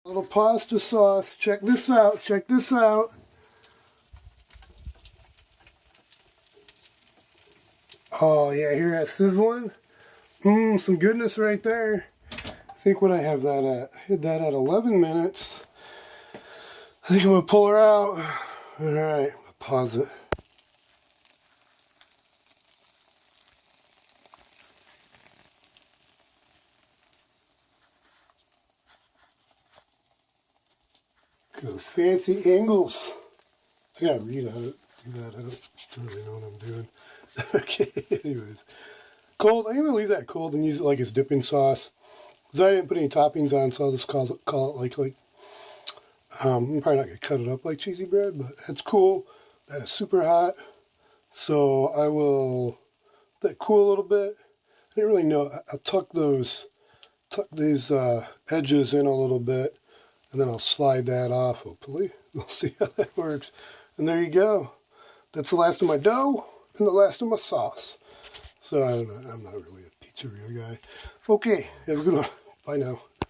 Little pasta sauce. Check this out. Check this out. Oh yeah, hear that sizzling? Some goodness right there. I think what I have that at, I hit that at 11 minutes. I think I'm gonna pull her out. All right, pause it. Those fancy angles. I gotta read how to do that. I don't really know what I'm doing. Okay, anyways. Cold. I'm gonna leave that cold and use it like it's dipping sauce. Because I didn't put any toppings on, so I'll just call it like I'm probably not gonna cut it up like cheesy bread, but that's cool. That is super hot. So I will let that cool a little bit. I didn't really know. I'll tuck these edges in a little bit, and then I'll slide that off, hopefully. We'll see how that works. And there you go. That's the last of my dough and the last of my sauce. So I don't know. I'm not really a pizzeria guy. Okay, have a good one. Bye now.